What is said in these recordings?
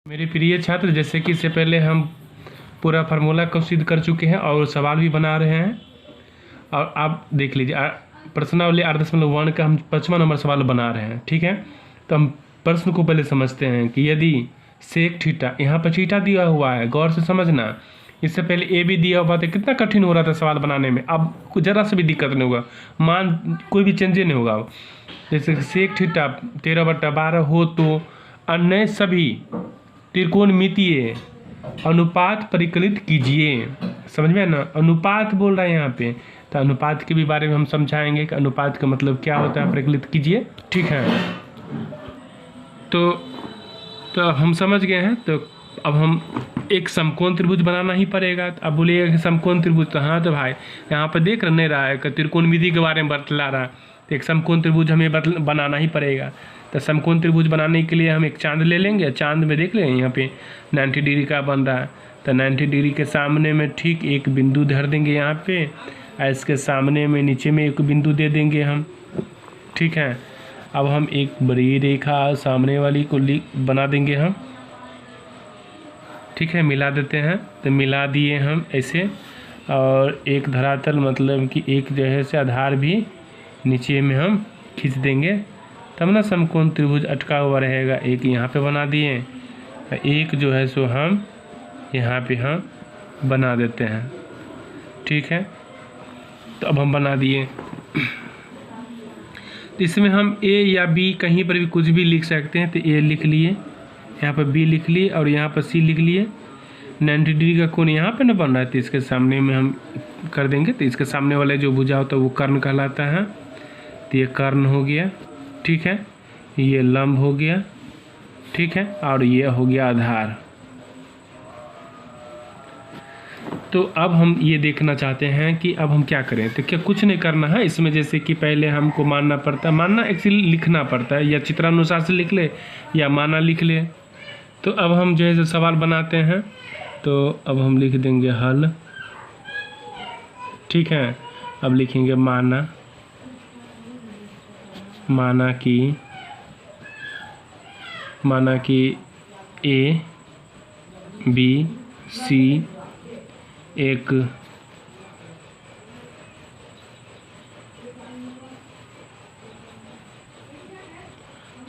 मेरे प्रिय छात्र, जैसे कि इससे पहले हम पूरा फार्मूला को सिद्ध कर चुके हैं और सवाल भी बना रहे हैं। और आप देख लीजिए, प्रश्नावली 8.1 का हम 5वां नंबर सवाल बना रहे हैं। ठीक है, तो हम प्रश्न को पहले समझते हैं कि यदि सेक थीटा, यहाँ पर थीटा दिया हुआ है, गौर से समझना। इससे पहले ए भी दिया हुआ था, कितना कठिन हो रहा था सवाल बनाने में। अब ज़रा से भी दिक्कत नहीं होगा, मान कोई भी चेंज नहीं होगा। जैसे सेक थीटा 13/12 हो तो अन्य सभी त्रिकोणमितीय अनुपात परिकलित कीजिए। समझ में ना, अनुपात बोल रहा है यहाँ पे, तो अनुपात के भी बारे में हम समझाएंगे कि अनुपात का मतलब क्या होता है, परिकलित कीजिए। ठीक है, तो हम समझ गए हैं। तो अब हम एक समकोण त्रिभुज बनाना ही पड़ेगा। तो अब बोलिएगा कि समकोण त्रिभुज, तो हाँ तो भाई यहाँ पर देख नहीं रहा है कि त्रिकोणमिति के बारे में बतला रहा है, तो एक समकोण त्रिभुज हमें बनाना ही पड़ेगा। तो समकोण त्रिभुज बनाने के लिए हम एक चांद ले लेंगे। चांद में देख लेंगे यहाँ पे 90 डिग्री का बन रहा है, तो 90 डिग्री के सामने में ठीक एक बिंदु धर देंगे यहाँ पे, और इसके सामने में नीचे में एक बिंदु दे देंगे हम। ठीक है, अब हम एक बड़ी रेखा सामने वाली को बना देंगे हम। ठीक है, मिला देते हैं, तो मिला दिए हम ऐसे। और एक धरातल मतलब कि एक जगह से आधार भी नीचे में हम खींच देंगे, तब ना समकोण त्रिभुज अटका हुआ रहेगा। एक यहाँ पे बना दिए, एक जो है सो हम यहाँ पे हम बना देते हैं। ठीक है, तो अब हम बना दिए। तो इसमें हम ए या बी कहीं पर भी कुछ भी लिख सकते हैं। तो ए लिख लिए, यहाँ पर बी लिख लिए, और यहाँ पर सी लिख लिए। 90 डिग्री का कोण यहाँ पे ना बन रहा है, तो इसके सामने में हम कर देंगे। तो इसके सामने वाले जो भुजा होता है वो कर्ण कहलाता है। तो ये कर्ण हो गया। ठीक है, ये लंब हो गया। ठीक है, और ये हो गया आधार। तो अब हम ये देखना चाहते हैं कि अब हम क्या करें। तो क्या कुछ नहीं करना है इसमें, जैसे कि पहले हमको मानना पड़ता है, मानना एक्चुअली लिखना पड़ता है, या चित्रानुसार से लिख ले या माना लिख ले। तो अब हम जो है सवाल बनाते हैं, तो अब हम लिख देंगे हल। ठीक है, अब लिखेंगे माना कि ए बी सी एक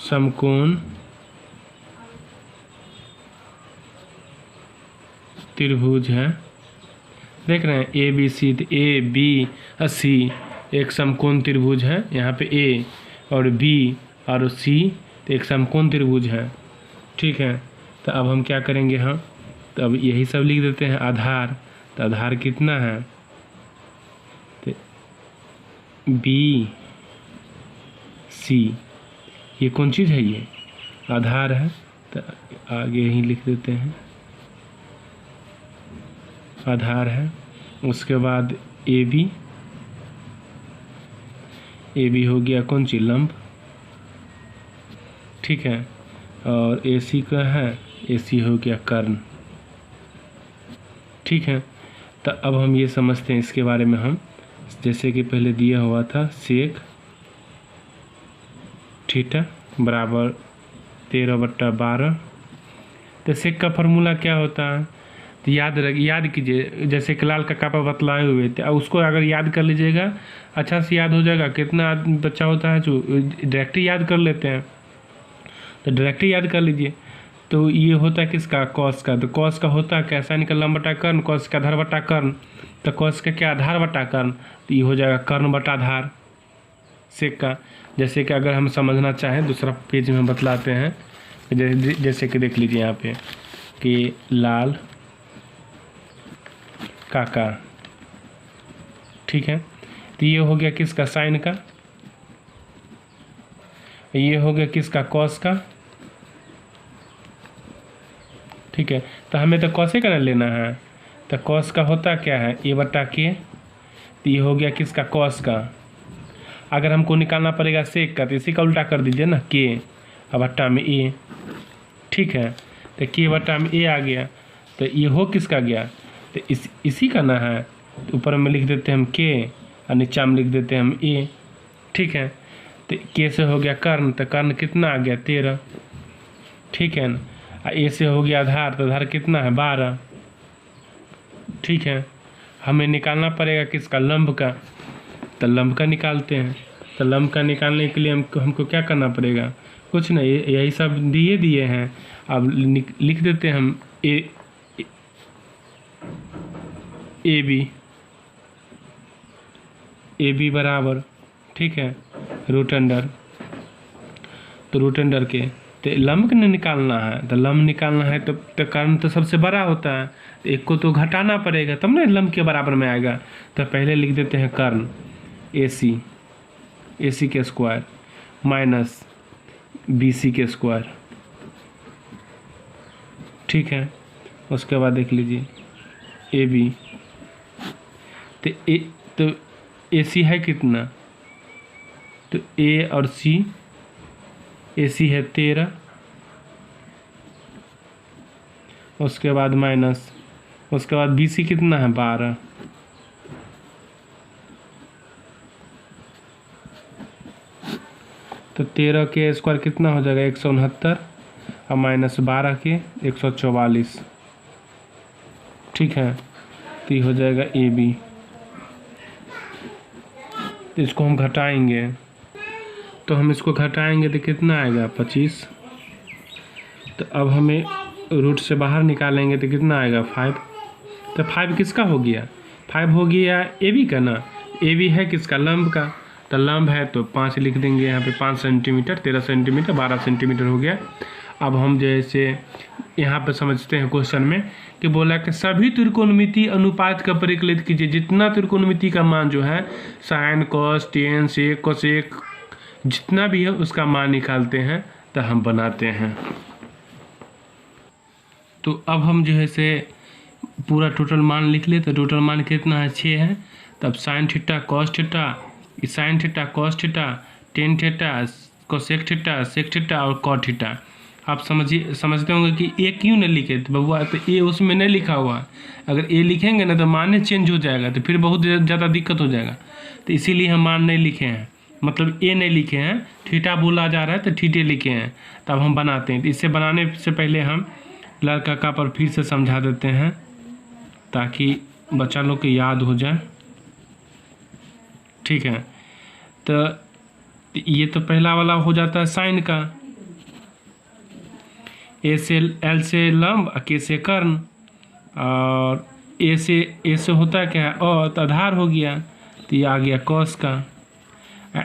समकोण त्रिभुज है। देख रहे हैं A B C, A B C एक समकोण त्रिभुज है। यहाँ पे ए और बी और सी तो एक समकोण त्रिभुज है। ठीक है, तो अब हम क्या करेंगे, हम तो अब यही सब लिख देते हैं। आधार, तो आधार कितना है, तो बी सी, ये कौन चीज़ है, ये आधार है। तो आगे ही लिख देते हैं आधार है। उसके बाद ए बी हो गया कौन सी, लंब। ठीक है, और ए सी का है, ए सी हो गया कर्ण। ठीक है, तो अब हम ये समझते हैं इसके बारे में। हम जैसे कि पहले दिया हुआ था सेक थीटा बराबर 13/12। तो सेक का फार्मूला क्या होता है, तो याद कीजिए, जैसे कि लाल का बतलाए हुए थे, उसको अगर याद कर लीजिएगा अच्छा से याद हो जाएगा। कितना बच्चा होता है जो डायरेक्ट याद कर लेते हैं, तो डायरेक्ट याद कर लीजिए। तो ये होता है किसका, कॉस का। तो कॉस का होता है कैसा, निकल लंब बटा कर्ण, कॉस का आधार बटा कर्ण। तो कॉस का क्या, आधार बटा कर्ण, तो ये हो जाएगा कर्ण बटा आधार सेक का। जैसे कि अगर हम समझना चाहें दूसरा पेज में बतलाते हैं, जैसे कि देख लीजिए यहाँ पे कि लाल काका। ठीक है, तो ये हो गया किसका, साइन का। ये हो गया किसका, कॉस का। ठीक है, तो हमें तो कॉसे का लेना है। तो कॉस का होता क्या है, ए बटा के। तो ये हो गया किसका, कॉस का। अगर हमको निकालना पड़ेगा सेक का, तो इसी का उल्टा कर दीजिए ना, के और बट्टा में ए। ठीक है, तो के बट्टा में ए आ गया। तो ये हो किसका गया, तो इसी का ना है। तो ऊपर में लिख देते हैं हम के, और नीचा में लिख देते हैं हम ए। ठीक है, तो के से हो गया कर्ण, तो कर्ण कितना आ गया, 13। ठीक है ना, ए से हो गया आधार, तो आधार कितना है 12। ठीक है, हमें निकालना पड़ेगा किसका, लंब का। तो लंब का निकालते हैं। तो लंब का निकालने के लिए हमको क्या करना पड़ेगा, कुछ नहीं, यही सब दिए हैं। अब लिख देते हैं हम ए बी बराबर, ठीक है, रूट अंडर। तो रूट अंडर के तो लंब का निकालना है, तो लंब निकालना है तो कर्ण तो सबसे बड़ा होता है, तो एक को तो घटाना पड़ेगा तब ना लंब के बराबर में आएगा। तो पहले लिख देते हैं कर्ण ए सी के स्क्वायर माइनस बी सी के स्क्वायर। ठीक है, उसके बाद देख लीजिए ए बी, तो ए सी है कितना, तो ए और सी, ए सी है 13, उसके बाद माइनस, उसके बाद बी सी कितना है 12। तो 13 के स्क्वायर कितना हो जाएगा 169 और माइनस 12 के 144। ठीक है, तो ये हो जाएगा ए बी। तो इसको हम घटाएंगे, तो हम इसको घटाएंगे तो कितना आएगा 25। तो अब हमें रूट से बाहर निकालेंगे तो कितना आएगा 5। तो 5 किसका हो गया, 5 हो गया ए बी का ना, ए बी है किसका, लंब का। तो लंब है तो 5 लिख देंगे यहाँ पे, 5 सेंटीमीटर, 13 सेंटीमीटर, 12 सेंटीमीटर हो गया। अब हम जैसे यहाँ पे समझते हैं क्वेश्चन में कि बोला कि सभी त्रिकोणमिति अनुपात का परिकलित कीजिए। जितना त्रिकोणमिति का मान जो है sine cos tan sec cosec जितना भी है उसका मान निकालते हैं तो हम बनाते हैं। तो अब हम जो है से पूरा टोटल मान लिख ले। तो टोटल मान कितना है 6 है। तब sine theta cos theta, sine theta cos theta, tan theta cosec theta sec theta और कॉट थीटा। आप समझते होंगे कि ए क्यों नहीं लिखे, तो बबुआ तो ए उसमें नहीं लिखा हुआ है। अगर ए लिखेंगे ना तो मान चेंज हो जाएगा, तो फिर बहुत ज़्यादा दिक्कत हो जाएगा। तो इसीलिए हम मान नहीं लिखे हैं, मतलब ए नहीं लिखे हैं, थीटा बोला जा रहा है तो थीटे लिखे हैं। तब हम बनाते हैं। तो इसे बनाने से पहले हम लड़का का पर फिर से समझा देते हैं ताकि बच्चा लोग को याद हो जाए। ठीक है, तो ये तो पहला वाला हो जाता है साइन का, ए से एल से लंब, के से कर्ण, और ए से होता है क्या है और, तो आधार हो गया। तो ये आ गया कॉस का।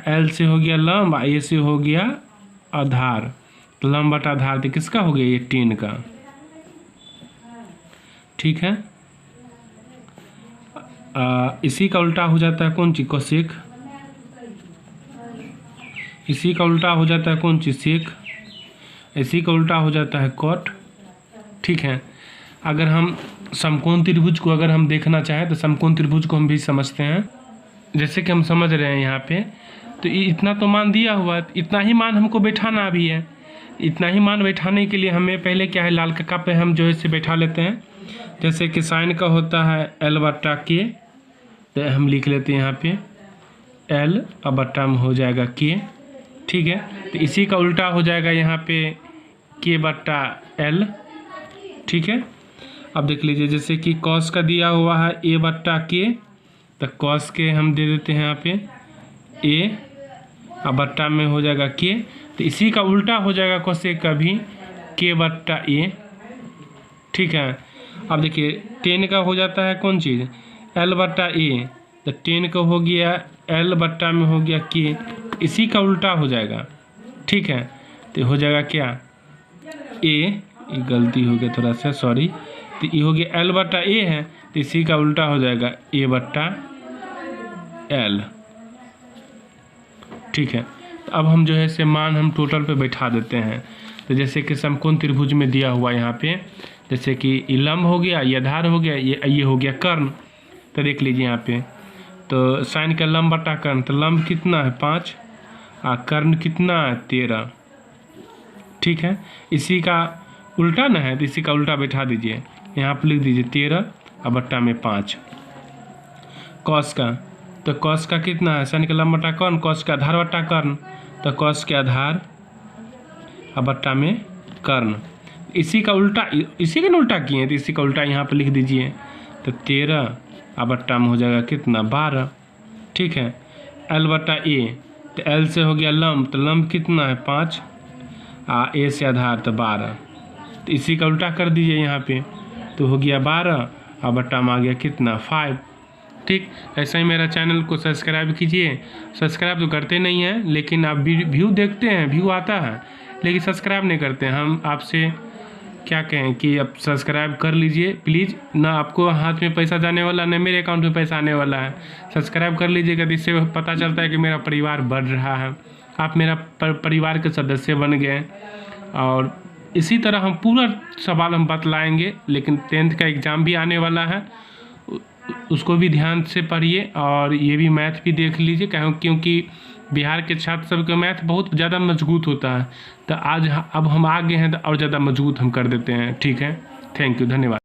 एल से हो गया लंब, ए से हो गया आधार। तो लंब बटा आधार तो किसका हो गया ये 10 का। ठीक है, इसी का उल्टा हो जाता है कौन चीज, कोसेक। इसी का उल्टा हो जाता है कौन चीज, सेक। इसी का उल्टा हो जाता है कॉट। ठीक है, अगर हम समकोण त्रिभुज को अगर हम देखना चाहें तो समकोण त्रिभुज को हम भी समझते हैं। जैसे कि हम समझ रहे हैं यहाँ पे, तो इतना तो मान दिया हुआ है, इतना ही मान हमको बैठाना भी है। इतना ही मान बैठाने के लिए हमें पहले क्या है, लाल कक्का पे हम जो है इसे बैठा लेते हैं। जैसे कि साइन का होता है एल बट्टा के, तो हम लिख लेते हैं यहाँ पे एल और बट्टा में हो जाएगा के। ठीक है, तो इसी का उल्टा हो जाएगा यहाँ पे के बट्टा एल। ठीक है, अब देख लीजिए जैसे कि कॉस का दिया हुआ है ए बट्टा के, तो कॉस के हम दे देते हैं यहाँ पे ए और बट्टा में हो जाएगा के। तो इसी का उल्टा हो जाएगा कोसेक का भी के बट्टा ए। ठीक है, अब देखिए 10 का हो जाता है कौन चीज़, एल बट्टा ए। तो 10 का हो गया एल बट्टा में हो गया के, इसी का उल्टा हो जाएगा। ठीक है, तो हो जाएगा क्या ए, गलती हो गया थोड़ा सा, सॉरी। तो ये हो गया एल बट्टा ए है, तो इसी का उल्टा हो जाएगा ए बट्टा एल। ठीक है, तो अब हम जो है से मान हम टोटल पे बैठा देते हैं। तो जैसे कि समकोण त्रिभुज में दिया हुआ यहाँ पे, जैसे कि ये लंब हो गया, ये आधार हो गया, ये हो गया कर्ण। तो देख लीजिए यहाँ पे, तो साइन का लंब बटा कर्ण, तो लंब कितना है 5 और कर्ण कितना है 13। ठीक है, इसी का उल्टा ना है, तो इसी का उल्टा बैठा दीजिए, यहाँ पर लिख दीजिए 13 और बट्टा में 5। कॉस का, तो कॉस का कितना है, साइन का लंब बटा कर्ण, कॉस का आधार बटा कर्ण, तो कॉस के आधार और बट्टा में कर्ण। इसी का उल्टा, इसी का उल्टा किए हैं तो इसी का उल्टा यहाँ पर लिख दीजिए। तो 13 अब बट्टा में हो जाएगा कितना 12। ठीक है, L बटा A, तो L से हो गया लंब, तो लंब कितना है 5, A से आधार तो 12। तो इसी का उल्टा कर दीजिए यहाँ पे, तो हो गया 12 और बट्टा में आ गया कितना 5। ठीक, ऐसा ही मेरा चैनल को सब्सक्राइब कीजिए। सब्सक्राइब तो करते नहीं हैं, लेकिन आप व्यू देखते हैं, व्यू आता है, लेकिन सब्सक्राइब नहीं करते हैं। हम आपसे क्या कहें कि आप सब्सक्राइब कर लीजिए प्लीज़, ना आपको हाथ में पैसा जाने वाला, ना मेरे अकाउंट में पैसा आने वाला है। सब्सक्राइब कर लीजिएगा, तो इससे पता चलता है कि मेरा परिवार बढ़ रहा है, आप मेरा परिवार के सदस्य बन गए। और इसी तरह हम पूरा सवाल हम बतलाएंगे, लेकिन 10th का एग्ज़ाम भी आने वाला है, उसको भी ध्यान से पढ़िए और ये भी मैथ भी देख लीजिए, क्योंकि बिहार के छात्र सबके मैथ बहुत ज़्यादा मजबूत होता है। तो आज अब हम आ गए हैं तो और ज़्यादा मजबूत हम कर देते हैं। ठीक है, थैंक यू, धन्यवाद।